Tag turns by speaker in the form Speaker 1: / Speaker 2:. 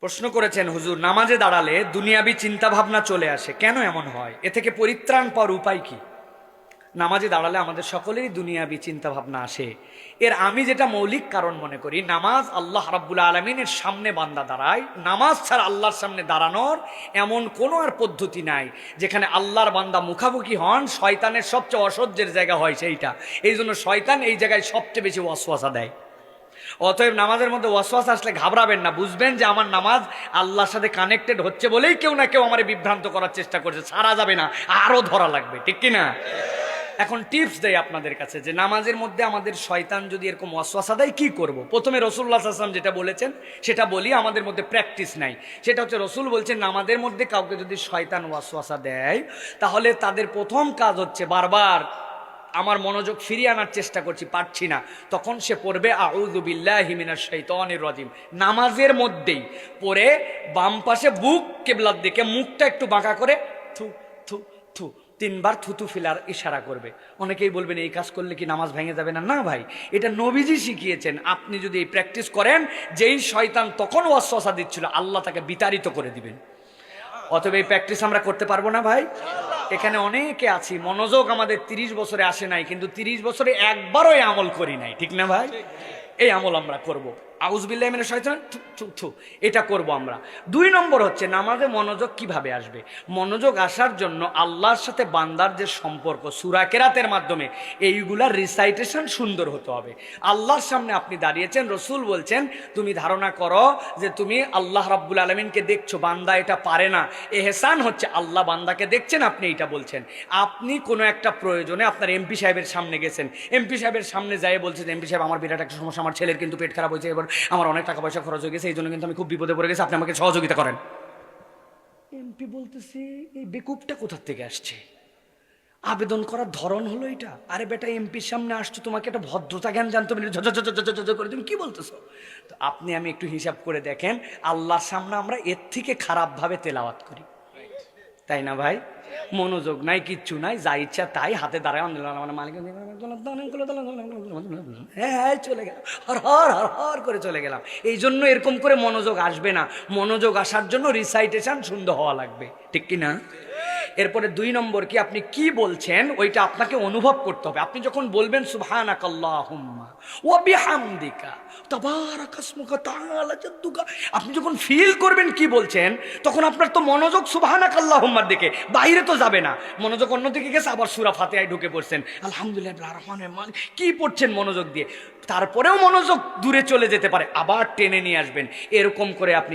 Speaker 1: প্রশ্ন করেছেন, হুজুর নামাজে দাঁড়ালে দুনিয়াবি চিন্তা ভাবনা চলে আসে, কেন এমন হয়? এ থেকে পরিত্রাণ পাওয়ার উপায় কি? নামাজে দাঁড়ালে আমাদের সকলেরই দুনিয়াবি চিন্তা ভাবনা আসে। এর আমি যেটা মৌলিক কারণ মনে করি, নামাজ আল্লাহ রাব্বুল আলামিনের সামনে বান্দা দাঁড়ায়। নামাজ ছাড়া আল্লাহর সামনে দাঁড়ানোর এমন কোনো আর পদ্ধতি নাই যেখানে আল্লাহর বান্দা মুখামুখি হন। শয়তানের সবচেয়ে অসহ্যের জায়গা হয় সেইটা। এই জন্য শয়তান এই জায়গায় সবচেয়ে বেশি ওয়াসওয়াসা দেয়। অতএব নামাজের মধ্যে ওয়াসওয়াসা আসলে ঘাবড়াবেন না, বুঝবেন যে আমার নামাজ আল্লাহর সাথে কানেক্টেড হচ্ছে বলেই কেউ না কেউ আমার বিভ্রান্ত করার চেষ্টা করছে। ছাড়া যাবে না, আরো ধরা লাগবে, ঠিক কিনা? এখন টিপস দেয় আপনাদের কাছে যে নামাজের মধ্যে আমাদের শয়তান যদি এরকম ওয়াসওয়াসা দেয় কি করব। প্রথমে রাসূলুল্লাহ সাল্লাল্লাহু আলাইহি ওয়াসাল্লাম যেটা বলেছেন সেটা বলি, আমাদের মধ্যে প্র্যাকটিস নাই। সেটা হচ্ছে রাসূল বলছেন নামাজের মধ্যে কাউকে যদি শয়তান ওয়াসওয়াসা দেয় তাহলে তাদের প্রথম কাজ হচ্ছে বারবার আমার মনোযোগ ফিরিয়ে আনার চেষ্টা করছি, পারছি না, তখন সে পড়বে আউযু বিল্লাহি মিনাশ শাইতানির রাজিম। নামাজের মধ্যেই পড়ে বাম পাশে বুক কিবলার দিকে, মুখটা একটু বাঁকা করে থু থু থু তিনবার থুতু ফেলার ইশারা করবে। অনেকেই বলবেন এই কাজ করলে কি নামাজ ভেঙে যাবে না? না ভাই, এটা নবীজি শিখিয়েছেন। আপনি যদি এই প্র্যাকটিস করেন, যেই শয়তান তখন ওয়াসওয়াসা দিচ্ছিল আল্লাহ তাকে বিতাড়িত করে দিবেন। অতএব এই প্র্যাকটিস আমরা করতে পারবো না ভাই? এখানে অনেকে আছি মনোযোগ আমাদের 30 বছরে আসে নাই, কিন্তু 30 বছরে একবারও এই আমল করি নাই, ঠিক না ভাই? এই আমল আমরা করব। আউযু বিল্লাহি মিনাশ শাইতানির রাজিম, এটা করব আমরা। 2 নম্বর হচ্ছে নামাজে মনোযোগ কিভাবে আসবে। মনোযোগ আসার জন্য আল্লাহর সাথে বান্দার যে সম্পর্ক সূরা কেরাতের মাধ্যমে, এইগুলার রিসাইটেশন সুন্দর হতে হবে। আল্লাহর সামনে আপনি দাঁড়িয়েছেন, রাসূল বলছেন তুমি ধারণা করো যে তুমি আল্লাহ রাব্বুল আলামিনকে দেখছো, বান্দা এটা পারে না। এহসান হচ্ছে আল্লাহ বান্দাকে দেখছেন, আপনি এটা বলছেন। আপনি কোনো একটা প্রয়োজনে আপনার এমপি সাহেবের সামনে গেছেন, এমপি সাহেবের সামনে যাই বলছেন এমপি সাহেব আমার বিরাট একটা সমস্যা, আমার ছেলের কিন্তু পেট খারাপ হয়েছে, এবার আমার অনেক টাকা পয়সা খরচ হয়ে গেছে, এই জন্য কিন্তু আমি খুব বিপদে পড়ে গেছি, আপনি আমাকে সহযোগিতা করেন। এমপি বলতেছে এই বেকুবটা কোথার থেকে আসছে? আবেদন করার ধরন হলো এটা? আরে বেটা, এমপির সামনে আসছো, তোমাকে একটা ভদ্রতা জ্ঞান জানতে হবে, করে তুমি কি বলতেছো? তো আপনি আমি একটু হিসাব করে দেখেন, আল্লাহর সামনে আমরা এর থেকে খারাপভাবে তেলাওয়াত করি, তাই না ভাই? মনোযোগ নাই, কিচ্ছু নাই, যা ইচ্ছা তাই, হাতে দাঁড়ায় মালিক হ্যাঁ চলে গেলাম, হর হর হর হর করে চলে গেলাম। এই জন্য এরকম করে মনোযোগ আসবে না। মনোযোগ আসার জন্য রিসাইটেশন সুন্দর হওয়া লাগবে, ঠিক কি না? এরপরে 2 নম্বর কি, আপনি কি বলছেন ওইটা আপনাকে অনুভব করতে হবে। আপনি যখন বলবেন সুবহানাকাল্লাহুম্মা ওয়া বিহামদিকা তাবারাকাসমুকা তাআলা জাদ্দুকা, আপনি যখন ফিল করবেন কি বলছেন, তখন আপনার তো মনোযোগ সুবহানাকাল্লাহুম্মার দিকে, বাইরে তো যাবে না। মনোযোগ অন্যদিকে গেছে, আবার সূরা ফাতিহায় ঢুকে পড়ছেন, আলহামদুলিল্লাহ রহমানির রহিম কি পড়ছেন মনোযোগ দিয়ে, তারপরেও মনোযোগ দূরে চলে যেতে পারে, আবার টেনে নিয়ে আসবেন। এরকম করে আপনি